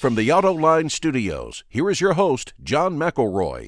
From the Autoline Studios, here is your host, John McElroy.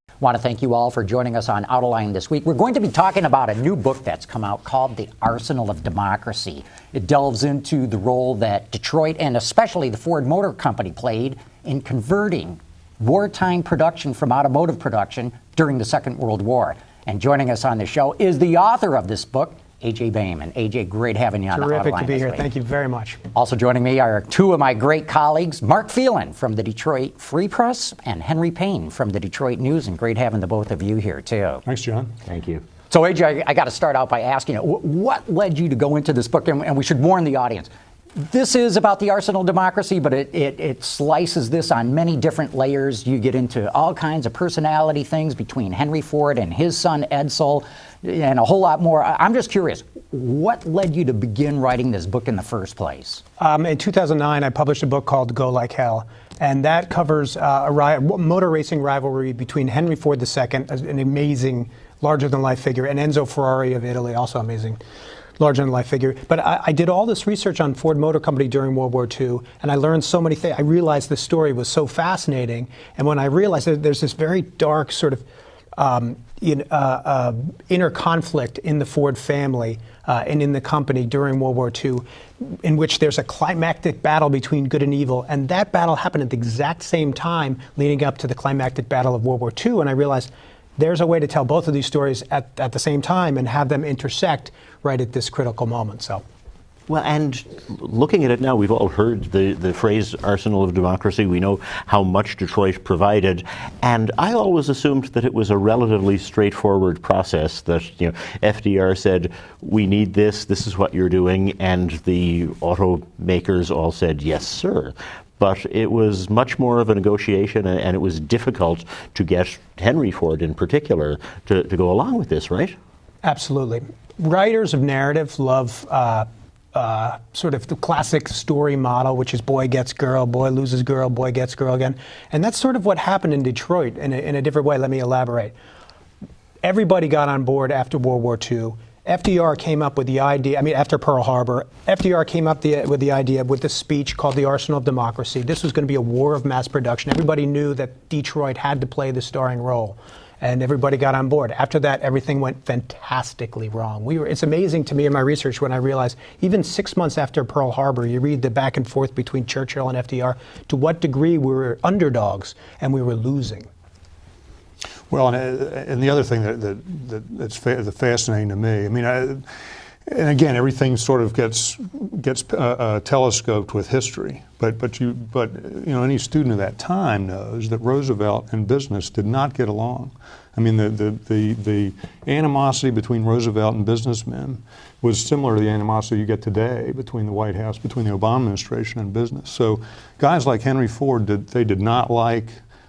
I want to thank you all for joining us on Autoline this week. We're going to be talking about a new book that's come out called The Arsenal of Democracy. It delves into the role that Detroit and especially the Ford Motor Company played in converting wartime production from automotive production during the Second World War. And joining us on the show is the author of this book, A.J. Baime. And A.J., great having you on the Autoline. Terrific to be here. Thank you very much. Also joining me are two of my great colleagues, Mark Phelan from the Detroit Free Press and Henry Payne from the Detroit News. And great having the both of you here, too. Thanks, John. Thank you. So, A.J., I got to start out by asking you, what led you to go into this book? And we should warn the audience. This is about the arsenal of democracy, but it slices this on many different layers. You get into all kinds of personality things between Henry Ford and his son Edsel and a whole lot more. I'm just curious, what led you to begin writing this book in the first place? In 2009, I published a book called Go Like Hell, and that covers a motor racing rivalry between Henry Ford II, an amazing, larger-than-life figure, and Enzo Ferrari of Italy, also amazing, larger-than-life figure. But I did all this research on Ford Motor Company during World War II, and I learned so many things. I realized the story was so fascinating, and when I realized that there's this very dark sort of inner conflict in the Ford family and in the company during World War II, in which there's a climactic battle between good and evil, and that battle happened at the exact same time leading up to the climactic battle of World War II, and I realized there's a way to tell both of these stories at the same time and have them intersect right at this critical moment. So. Well, and looking at it now, we've all heard the phrase arsenal of democracy. We know how much Detroit provided. And I always assumed that it was a relatively straightforward process, that FDR said, we need this is what you're doing. And the automakers all said, yes, sir. But it was much more of a negotiation, and it was difficult to get Henry Ford in particular to go along with this, right? Absolutely. Writers of narrative love sort of the classic story model, which is boy gets girl, boy loses girl, boy gets girl again. And that's sort of what happened in Detroit in a different way. Let me elaborate. Everybody got on board after World War II. FDR came up with the idea, after Pearl Harbor, FDR came up with the idea with this speech called The Arsenal of Democracy. This was going to be a war of mass production. Everybody knew that Detroit had to play the starring role, and everybody got on board. After that, everything went fantastically wrong. It's amazing to me in my research when I realized even 6 months after Pearl Harbor, you read the back and forth between Churchill and FDR, to what degree we were underdogs and we were losing. Well, and the other thing that's fascinating to me, and again, everything sort of gets telescoped with history. But any student of that time knows that Roosevelt and business did not get along. The animosity between Roosevelt and businessmen was similar to the animosity you get today between the White House, between the Obama administration and business. So guys like Henry Ford, they did not like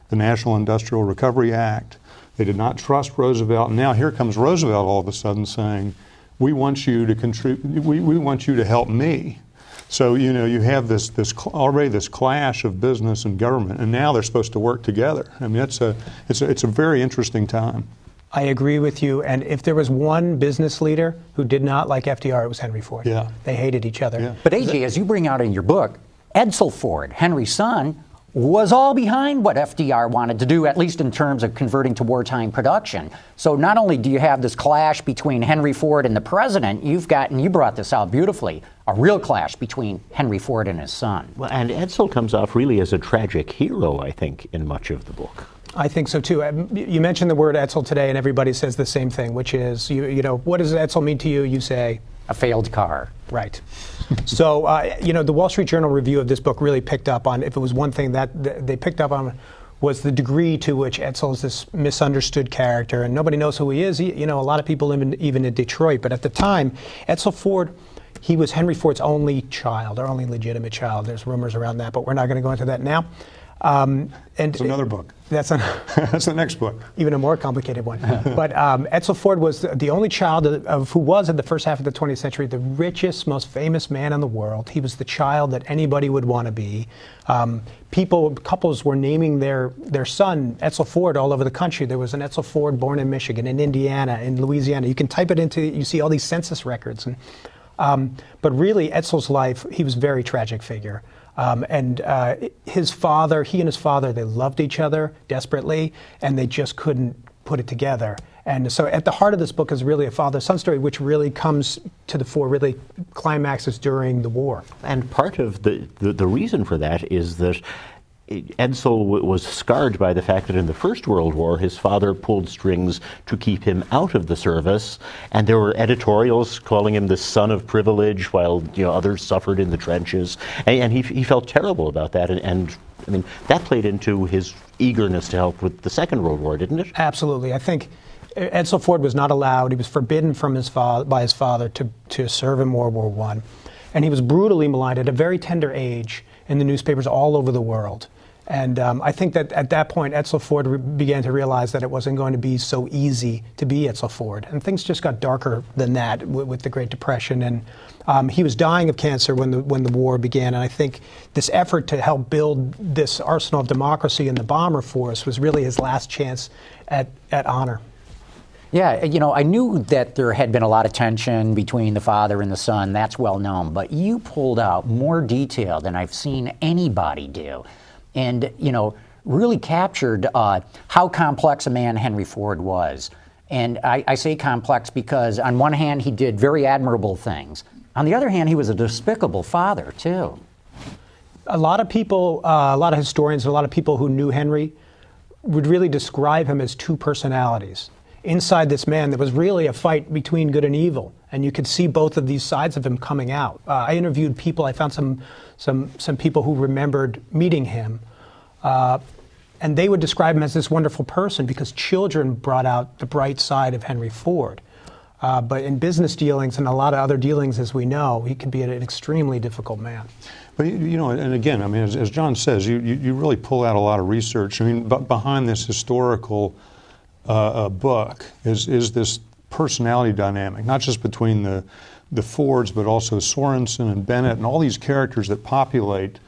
the National Industrial Recovery Act. They did not trust Roosevelt. And now here comes Roosevelt all of a sudden saying, we want you to contribute, we want you to help me. So, you have this clash of business and government, and now they're supposed to work together. It's a very interesting time. I agree with you. And if there was one business leader who did not like FDR, it was Henry Ford. Yeah. They hated each other. Yeah. But A.J., as you bring out in your book, Edsel Ford, Henry's son, was all behind what FDR wanted to do, at least in terms of converting to wartime production. So not only do you have this clash between Henry Ford and the president, you've got, and you brought this out beautifully, a real clash between Henry Ford and his son. Well, and Edsel comes off really as a tragic hero, I think, in much of the book. I think so, too. You mentioned the word Edsel today, and everybody says the same thing, which is, what does Edsel mean to you? You say, a failed car. Right. So, the Wall Street Journal review of this book really picked up on, if it was one thing that they picked up on, was the degree to which Edsel is this misunderstood character, and nobody knows who he is. A lot of people live even in Detroit, but at the time, Edsel Ford, he was Henry Ford's only child, or only legitimate child. There's rumors around that, but we're not going to go into that now. And it's another book. That's the next book. Even a more complicated one. But Edsel Ford was the only child of who was, in the first half of the 20th century, the richest, most famous man in the world. He was the child that anybody would want to be. Couples were naming their son Edsel Ford all over the country. There was an Edsel Ford born in Michigan, in Indiana, in Louisiana. You can type it into, you see all these census records. And But really, Edsall's life, he was a very tragic figure. And his father, he and his father, they loved each other desperately, and they just couldn't put it together. And so at the heart of this book is really a father-son story, which really comes to the fore, really climaxes during the war. And part of the reason for that is that Edsall was scarred by the fact that in the First World War, his father pulled strings to keep him out of the service, and there were editorials calling him the son of privilege, while others suffered in the trenches, and he felt terrible about that, and I mean that played into his eagerness to help with the Second World War, didn't it? Absolutely. I think Edsall Ford was not allowed. He was forbidden from by his father to serve in World War I, and he was brutally maligned at a very tender age in the newspapers all over the world. And I think that at that point, Edsall Ford began to realize that it wasn't going to be so easy to be Edsall Ford. And things just got darker than that with the Great Depression. And he was dying of cancer when the war began. And I think this effort to help build this arsenal of democracy in the bomber force was really his last chance at honor. Yeah, I knew that there had been a lot of tension between the father and the son. That's well known. But you pulled out more detail than I've seen anybody do. And, really captured how complex a man Henry Ford was. And I say complex because on one hand, he did very admirable things. On the other hand, he was a despicable father, too. A lot of people, a lot of historians, a lot of people who knew Henry would really describe him as two personalities. Inside this man, there was really a fight between good and evil, and you could see both of these sides of him coming out. I interviewed people. I found some people who remembered meeting him, and they would describe him as this wonderful person because children brought out the bright side of Henry Ford. But in business dealings and a lot of other dealings, as we know, he could be an extremely difficult man. But and again, I mean, as John says, you really pull out a lot of research. I mean, behind this historical book is this personality dynamic, not just between the Fords, but also Sorensen and Bennett and all these characters that populate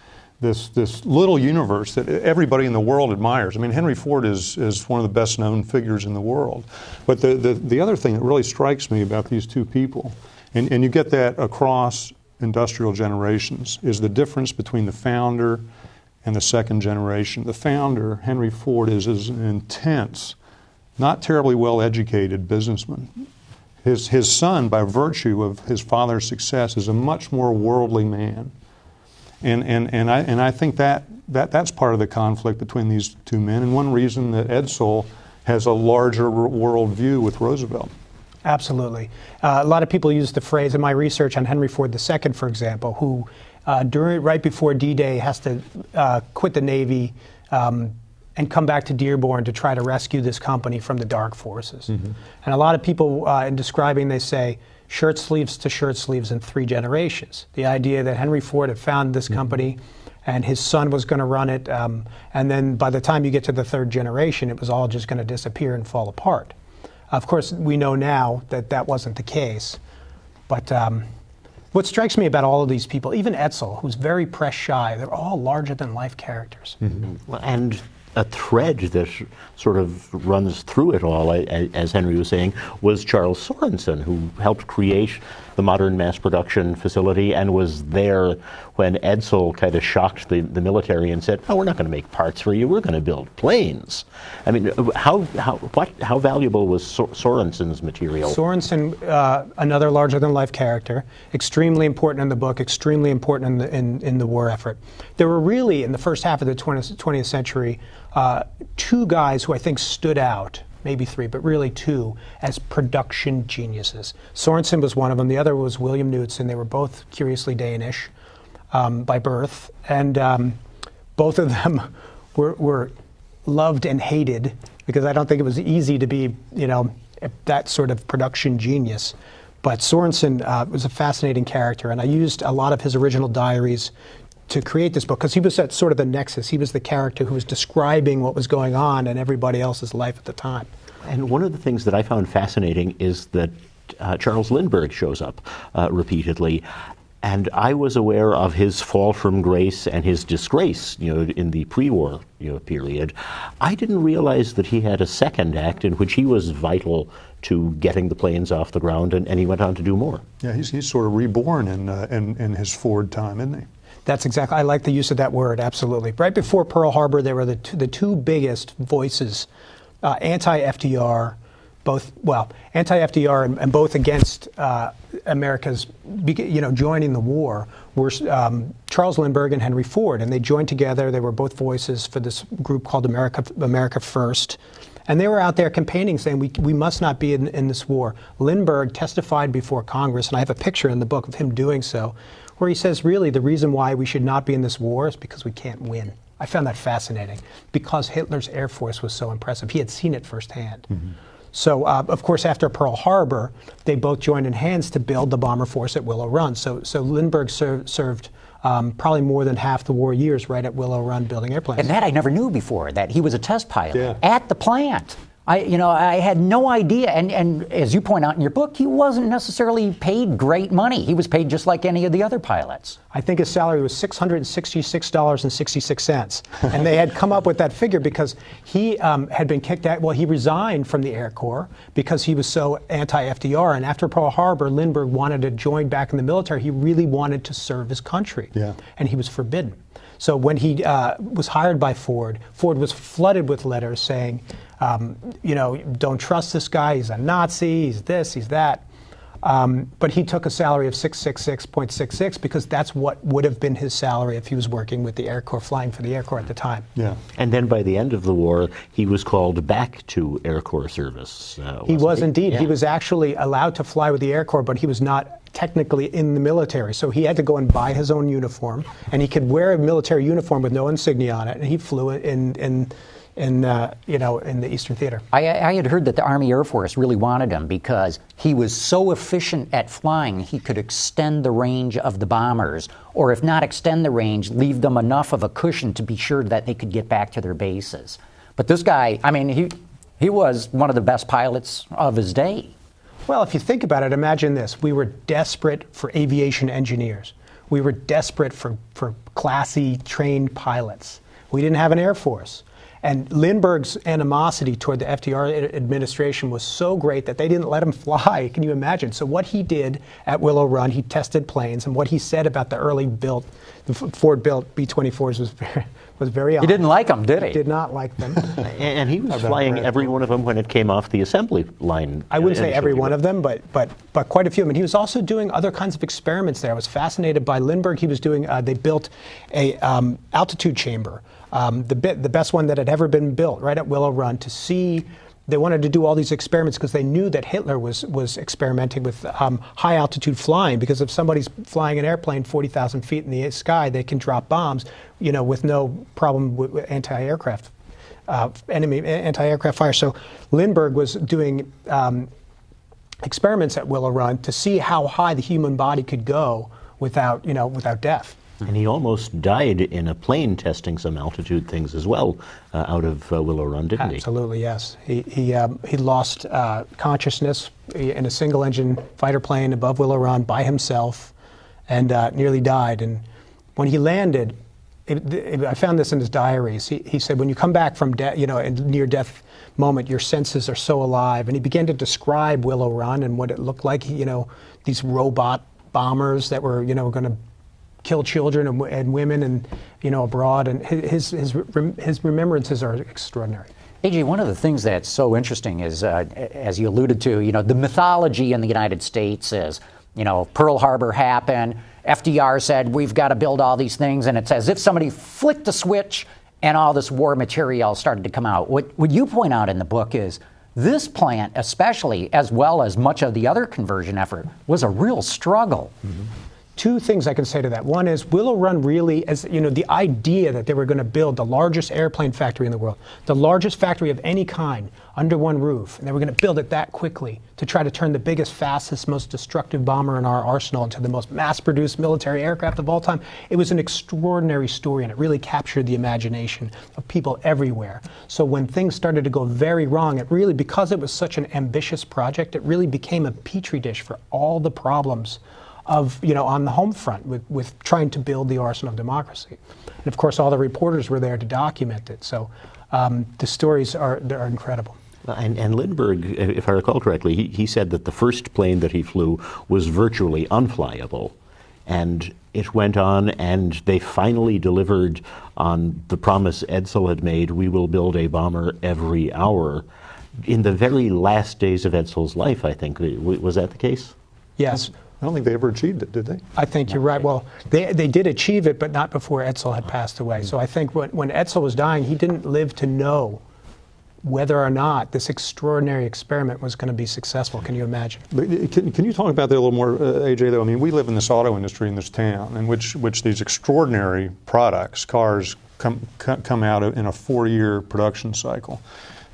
this little universe that everybody in the world admires. I mean, Henry Ford is one of the best known figures in the world. But the other thing that really strikes me about these two people, and you get that across industrial generations, is the difference between the founder and the second generation. The founder, Henry Ford, is an intense, not terribly well educated businessman. His son, by virtue of his father's success, is a much more worldly man. And I think that's part of the conflict between these two men, and one reason that Edsall has a larger world view with Roosevelt. Absolutely. A lot of people use the phrase in my research on Henry Ford II, for example, who right before D-Day has to quit the Navy and come back to Dearborn to try to rescue this company from the dark forces. Mm-hmm. And a lot of people in describing, they say, shirt sleeves to shirt sleeves in 3 generations. The idea that Henry Ford had founded this company and his son was going to run it, and then by the time you get to the 3rd generation, it was all just going to disappear and fall apart. Of course, we know now that that wasn't the case. But what strikes me about all of these people, even Edsall, who's very press shy, they're all larger-than-life characters. Mm-hmm. Well, and a thread that sort of runs through it all, as Henry was saying, was Charles Sorensen, who helped create the modern mass production facility and was there when Edsall kind of shocked the military and said, "Oh, we're not going to make parts for you. We're going to build planes." I mean, how valuable was Sorensen's material? Sorensen, another larger-than-life character, extremely important in the book, extremely important in the war effort. There were really, in the first half of the 20th century, 2 guys who I think stood out, maybe 3, but really 2, as production geniuses. Sorensen was one of them. The other was William Knudsen. They were both curiously Danish by birth, and both of them were loved and hated because I don't think it was easy to be, that sort of production genius. But Sorensen was a fascinating character, and I used a lot of his original diaries to create this book because he was at sort of the nexus. He was the character who was describing what was going on in everybody else's life at the time. And one of the things that I found fascinating is that Charles Lindbergh shows up repeatedly. And I was aware of his fall from grace and his disgrace, in the pre-war, period. I didn't realize that he had a second act in which he was vital to getting the planes off the ground, and he went on to do more. Yeah, he's sort of reborn in his Ford time, isn't he? That's exactly. I like the use of that word. Absolutely. Right before Pearl Harbor, there were the two biggest voices, anti-FDR, anti-FDR and both against America's, joining the war, were Charles Lindbergh and Henry Ford, and they joined together. They were both voices for this group called America First. And they were out there campaigning, saying we must not be in this war. Lindbergh testified before Congress, and I have a picture in the book of him doing so, where he says, really, the reason why we should not be in this war is because we can't win. I found that fascinating, because Hitler's Air Force was so impressive. He had seen it firsthand. Mm-hmm. So, of course, after Pearl Harbor, they both joined in hands to build the bomber force at Willow Run. So Lindbergh served probably more than half the war years right at Willow Run building airplanes. And that I never knew before, that he was a test pilot at the plant. I had no idea. And as you point out in your book, he wasn't necessarily paid great money. He was paid just like any of the other pilots. I think his salary was $666.66. And they had come up with that figure because he had been kicked out. Well, he resigned from the Air Corps because he was so anti-FDR. And after Pearl Harbor, Lindbergh wanted to join back in the military. He really wanted to serve his country. Yeah. And he was forbidden. So when he was hired by Ford, Ford was flooded with letters saying, don't trust this guy, he's a Nazi, he's this, he's that. But he took a salary of $666.66 because that's what would have been his salary if he was working with the Air Corps, flying for the Air Corps at the time. Yeah. And then by the end of the war, he was called back to Air Corps service. He was indeed. Yeah. He was actually allowed to fly with the Air Corps, but he was not technically in the military. So he had to go and buy his own uniform, and he could wear a military uniform with no insignia on it, and he flew it in the Eastern Theater. I had heard that the Army Air Force really wanted him because he was so efficient at flying, he could extend the range of the bombers, or if not extend the range, leave them enough of a cushion to be sure that they could get back to their bases. But this guy, he was one of the best pilots of his day. Well, if you think about it, imagine this. We were desperate for aviation engineers. We were desperate for classy, trained pilots. We didn't have an Air Force. And Lindbergh's animosity toward the FDR administration was so great that they didn't let him fly. Can you imagine? So what he did at Willow Run, he tested planes, and what he said about the Ford-built B-24s was very honest. He didn't like them, did he? He did not like them. And he was flying every one of them when it came off the assembly line. I wouldn't say every one of them, but quite a few of them. And he was also doing other kinds of experiments there. I was fascinated by Lindbergh. He was doing, they built a altitude chamber. The best one that had ever been built, right at Willow Run, to see. They wanted to do all these experiments because they knew that Hitler was experimenting with high altitude flying, because if somebody's flying an airplane 40,000 feet in the sky, they can drop bombs, with no problem with anti-aircraft fire. So Lindbergh was doing experiments at Willow Run to see how high the human body could go without death. And he almost died in a plane testing some altitude things as well out of Willow Run, didn't he? Absolutely, yes. He lost consciousness in a single-engine fighter plane above Willow Run by himself, and nearly died. And when he landed, I found this in his diaries. He said, when you come back from a near-death moment, your senses are so alive. And he began to describe Willow Run and what it looked like. These robot bombers that were going to kill children and women and abroad, and his remembrances are extraordinary. AJ, one of the things that's so interesting is, as you alluded to, the mythology in the United States is, Pearl Harbor happened, FDR said we've got to build all these things, and it's as if somebody flicked the switch and all this war material started to come out. What you point out in the book is this plant, especially, as well as much of the other conversion effort, was a real struggle. Mm-hmm. Two things I can say to that. One is Willow Run really, as the idea that they were going to build the largest airplane factory in the world, the largest factory of any kind under one roof, and they were going to build it that quickly to try to turn the biggest, fastest, most destructive bomber in our arsenal into the most mass-produced military aircraft of all time. It was an extraordinary story, and it really captured the imagination of people everywhere. So when things started to go very wrong, it really, because it was such an ambitious project, it really became a petri dish for all the problems of, on the home front with trying to build the arsenal of democracy. And of course, all the reporters were there to document it. So the stories they're incredible. And Lindbergh, if I recall correctly, he said that the first plane that he flew was virtually unflyable. And it went on, and they finally delivered on the promise Edsel had made: we will build a bomber every hour. In the very last days of Edsel's life, I think. Was that the case? Yes. I don't think they ever achieved it, did they? I think you're right. Well, they did achieve it, but not before Edsel had passed away. So I think when Edsel was dying, he didn't live to know whether or not this extraordinary experiment was going to be successful. Can you imagine? But can you talk about that a little more, AJ, though? I mean, we live in this auto industry in this town in which these extraordinary products, cars, come out in a 4-year production cycle.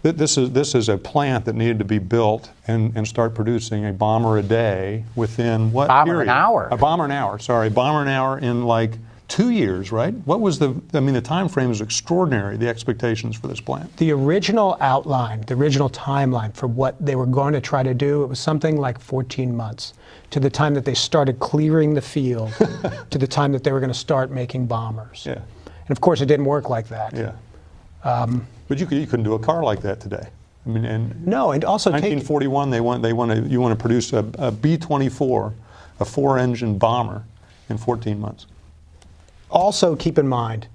This is a plant that needed to be built and start producing a bomber a day within what bomber period? An hour. A bomber an hour, sorry. Bomber an hour in like 2 years, right? What was the time frame is extraordinary, the expectations for this plant. The original outline, the original timeline for what they were going to try to do, it was something like 14 months to the time that they started clearing the field to the time that they were going to start making bombers. Yeah. And of course, it didn't work like that. Yeah. But you couldn't do a car like that today. I mean, and no, and also 1941, you want to produce a B-24, a 4-engine bomber, in 14 months. Also, keep in mind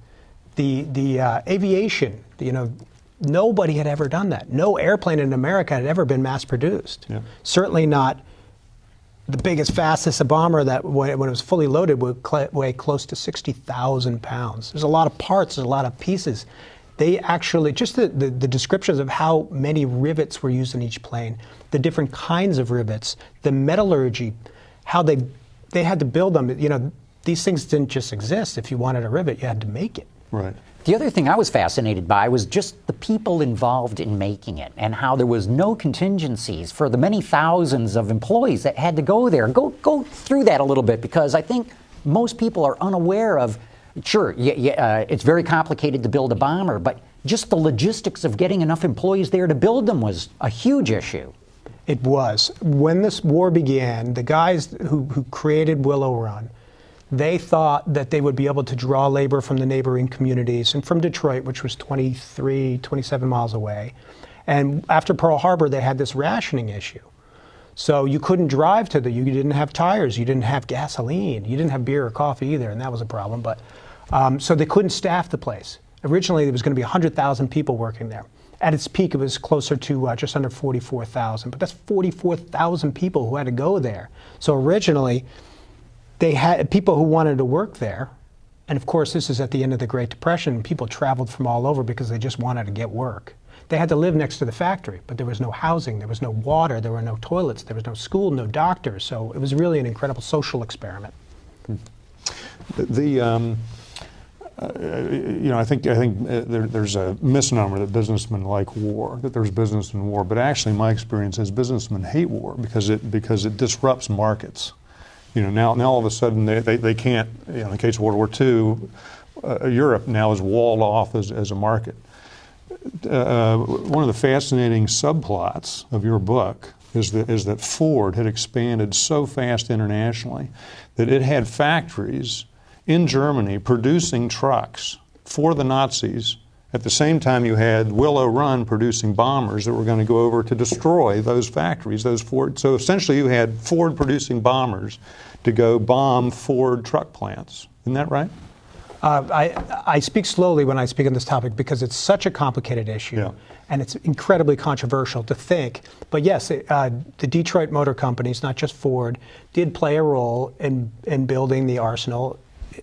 the aviation. Nobody had ever done that. No airplane in America had ever been mass produced. Yeah. Certainly not the biggest, fastest bomber that, when it was fully loaded, would weigh close to 60,000 pounds. There's a lot of parts. There's a lot of pieces. They actually, just the descriptions of how many rivets were used in each plane, the different kinds of rivets, the metallurgy, how they had to build them. These things didn't just exist. If you wanted a rivet, you had to make it. Right. The other thing I was fascinated by was just the people involved in making it and how there was no contingencies for the many thousands of employees that had to go there. Go through that a little bit, because I think most people are unaware of, sure, it's very complicated to build a bomber, but just the logistics of getting enough employees there to build them was a huge issue. It was. When this war began, the guys who created Willow Run, they thought that they would be able to draw labor from the neighboring communities and from Detroit, which was 27 miles away. And after Pearl Harbor, they had this rationing issue. So you couldn't drive you didn't have tires, you didn't have gasoline, you didn't have beer or coffee either, and that was a problem. But so they couldn't staff the place. Originally, there was going to be 100,000 people working there. At its peak, it was closer to just under 44,000. But that's 44,000 people who had to go there. So originally, they had people who wanted to work there. And of course, this is at the end of the Great Depression. People traveled from all over because they just wanted to get work. They had to live next to the factory, but there was no housing, there was no water, there were no toilets, there was no school, no doctors. So it was really an incredible social experiment. I think there's a misnomer that businessmen like war, that there's business in war. But actually, my experience is businessmen hate war because it disrupts markets. Now all of a sudden they can't. In the case of World War II, Europe now is walled off as a market. One of the fascinating subplots of your book is that Ford had expanded so fast internationally that it had factories in Germany producing trucks for the Nazis. At the same time, you had Willow Run producing bombers that were going to go over to destroy those factories, those Ford. So essentially, you had Ford producing bombers to go bomb Ford truck plants. Isn't that right? I speak slowly when I speak on this topic because it's such a complicated issue, yeah. And it's incredibly controversial to think. But yes, the Detroit Motor Companies, not just Ford, did play a role in building the arsenal,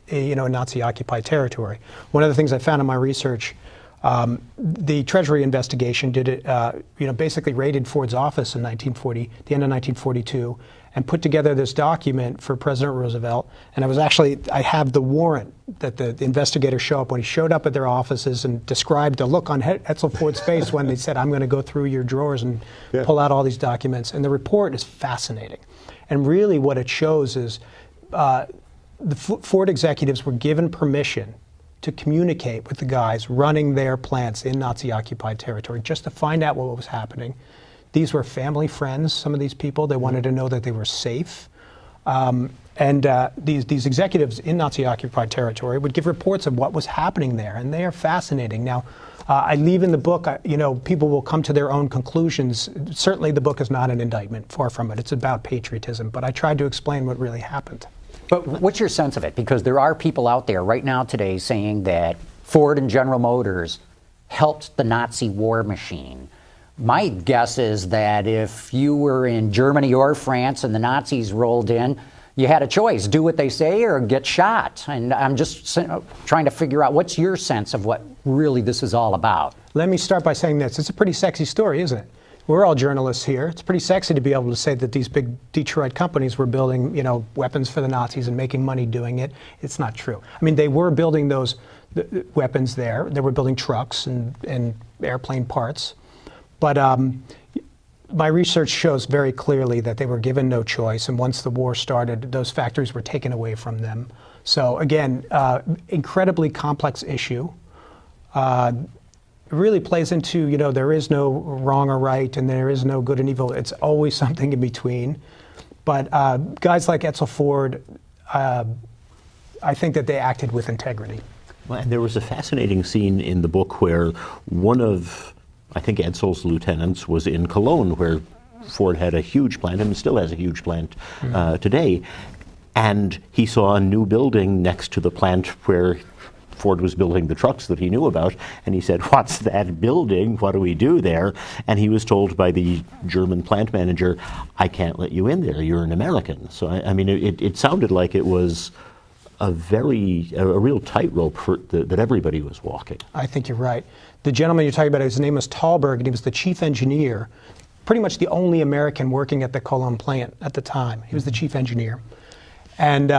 in Nazi-occupied territory. One of the things I found in my research, the Treasury investigation did it, basically raided Ford's office in the end of 1942, and put together this document for President Roosevelt. And I have the warrant that the investigators show up when he showed up at their offices and described the look on Edsel Ford's face when they said, "I'm going to go through your drawers and pull out all these documents." And the report is fascinating. And really what it shows is the Ford executives were given permission to communicate with the guys running their plants in Nazi-occupied territory just to find out what was happening. These were family friends, some of these people. They wanted to know that they were safe. And And these executives in Nazi-occupied territory would give reports of what was happening there, and they are fascinating. Now, I leave in the book, people will come to their own conclusions. Certainly the book is not an indictment, far from it. It's about patriotism, but I tried to explain what really happened. But what's your sense of it? Because there are people out there right now today saying that Ford and General Motors helped the Nazi war machine. My guess is that if you were in Germany or France and the Nazis rolled in, you had a choice, do what they say or get shot. And I'm just trying to figure out, what's your sense of what really this is all about? Let me start by saying this. It's a pretty sexy story, isn't it? We're all journalists here. It's pretty sexy to be able to say that these big Detroit companies were building, weapons for the Nazis and making money doing it. It's not true. I mean, they were building those weapons there. They were building trucks and airplane parts. But my research shows very clearly that they were given no choice, and once the war started, those factories were taken away from them. So again, incredibly complex issue. It really plays into, there is no wrong or right, and there is no good and evil. It's always something in between. But guys like Edsel Ford, I think that they acted with integrity. Well, and there was a fascinating scene in the book where one of, I think, Edsel's lieutenants was in Cologne, where Ford had a huge plant and still has a huge plant today. And he saw a new building next to the plant where Ford was building the trucks that he knew about. And he said, "What's that building? What do we do there?" And he was told by the German plant manager, "I can't let you in there. You're an American." So, I mean, it sounded like it was a real tightrope that everybody was walking. I think you're right. The gentleman you're talking about, his name was Thalberg, and he was the chief engineer, pretty much the only American working at the Cologne plant at the time. He was the chief engineer. And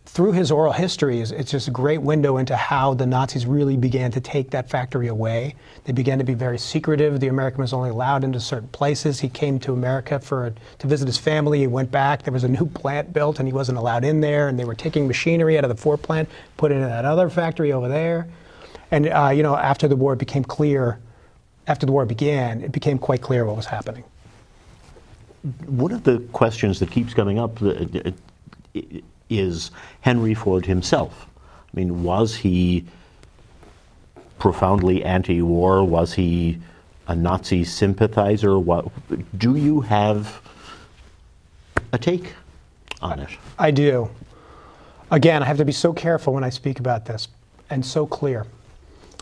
through his oral history, it's just a great window into how the Nazis really began to take that factory away. They began to be very secretive. The American was only allowed into certain places. He came to America to visit his family. He went back. There was a new plant built, and he wasn't allowed in there. And they were taking machinery out of the Ford plant, put it in that other factory over there. And after the war began, it became quite clear what was happening. One of the questions that keeps coming up is Henry Ford himself. I mean, was he profoundly anti-war? Was he a Nazi sympathizer? Do you have a take on it? I do. Again, I have to be so careful when I speak about this, and so clear.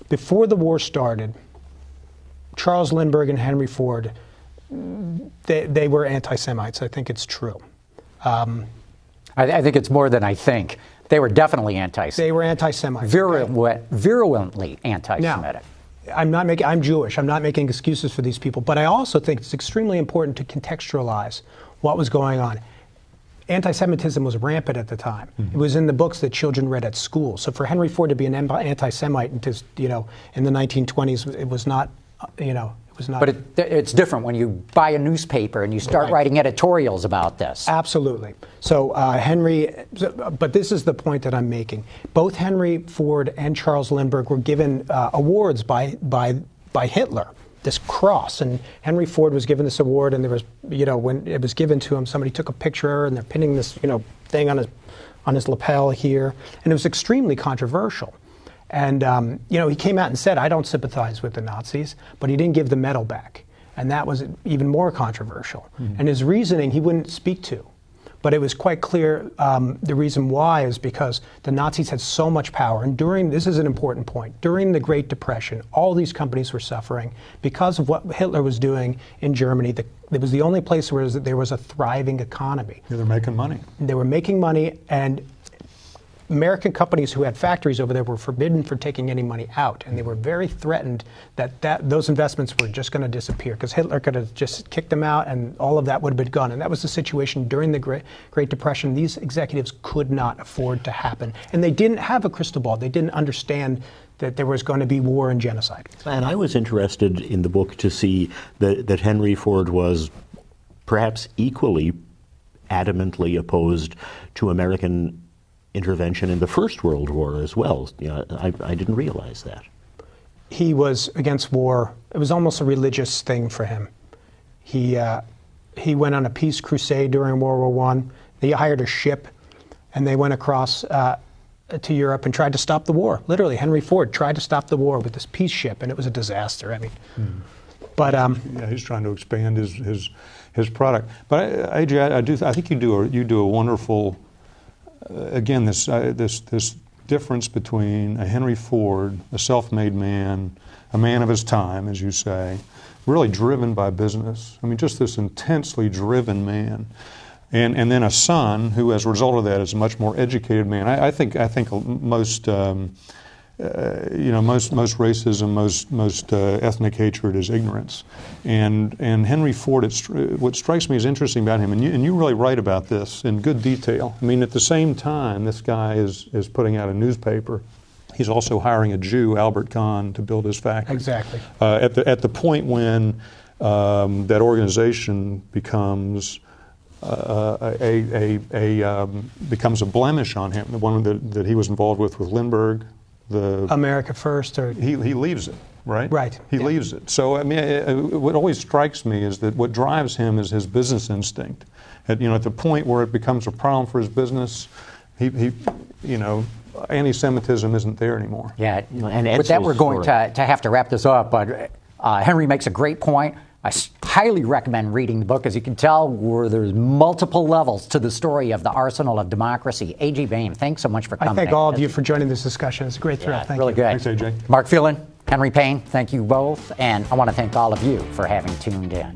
Before the war started, Charles Lindbergh and Henry Ford, they were anti-Semites. I think it's true. I think it's more than I think. They were definitely anti-Semitic. They were anti-Semitic. Virulently anti-Semitic. Now, I'm Jewish. I'm not making excuses for these people, but I also think it's extremely important to contextualize what was going on. Anti-Semitism was rampant at the time. Mm-hmm. It was in the books that children read at school. So for Henry Ford to be an anti-Semite, in the 1920s, it was not, But it's different when you buy a newspaper and you start writing editorials about this. Absolutely. So but this is the point that I'm making. Both Henry Ford and Charles Lindbergh were given awards by Hitler, this cross. And Henry Ford was given this award, and there was, when it was given to him, somebody took a picture, and they're pinning this, thing on his lapel here, and it was extremely controversial. And, he came out and said, "I don't sympathize with the Nazis," but he didn't give the medal back. And that was even more controversial. Mm-hmm. And his reasoning, he wouldn't speak to. But it was quite clear the reason why is because the Nazis had so much power. And this is an important point, during the Great Depression, all these companies were suffering because of what Hitler was doing in Germany. It was the only place where there was a thriving economy. Yeah, they're making money. They were making money, and American companies who had factories over there were forbidden from taking any money out, and they were very threatened that those investments were just going to disappear because Hitler could have just kicked them out and all of that would have been gone. And that was the situation during the Great Depression. These executives could not afford to happen, and they didn't have a crystal ball. They didn't understand that there was going to be war and genocide. And I was interested in the book to see that Henry Ford was perhaps equally adamantly opposed to American intervention in the First World War as well. I didn't realize that. He was against war. It was almost a religious thing for him. He went on a peace crusade during World War I. He hired a ship and they went across to Europe and tried to stop the war. Literally, Henry Ford tried to stop the war with this peace ship, and it was a disaster. I mean, but yeah, he's trying to expand his product. But AJ, I think you do a wonderful. Again, this difference between a Henry Ford, a self-made man, a man of his time, as you say, really driven by business. I mean, just this intensely driven man. And then a son who, as a result of that, is a much more educated man. I think most most racism, most ethnic hatred is ignorance. And Henry Ford, what strikes me as interesting about him, and you really write about this in good detail. I mean, at the same time, this guy is putting out a newspaper. He's also hiring a Jew, Albert Kahn, to build his factory. exactly. At the point when that organization becomes becomes a blemish on him, the one that he was involved with Lindbergh, America First, or he leaves it, right? Right. He leaves it. So I mean, what always strikes me is that what drives him is his business instinct. At the point where it becomes a problem for his business, he anti-Semitism isn't there anymore. Yeah, and with that, we're going to have to wrap this up. But Henry makes a great point. I highly recommend reading the book. As you can tell, there's multiple levels to the story of the arsenal of democracy. A.G. Baime, thanks so much for coming. I thank all of you for joining this discussion. It's a great thrill. Thank really you. good. Thanks, A.J. Mark Phelan, Henry Payne, thank you both. And I want to thank all of you for having tuned in.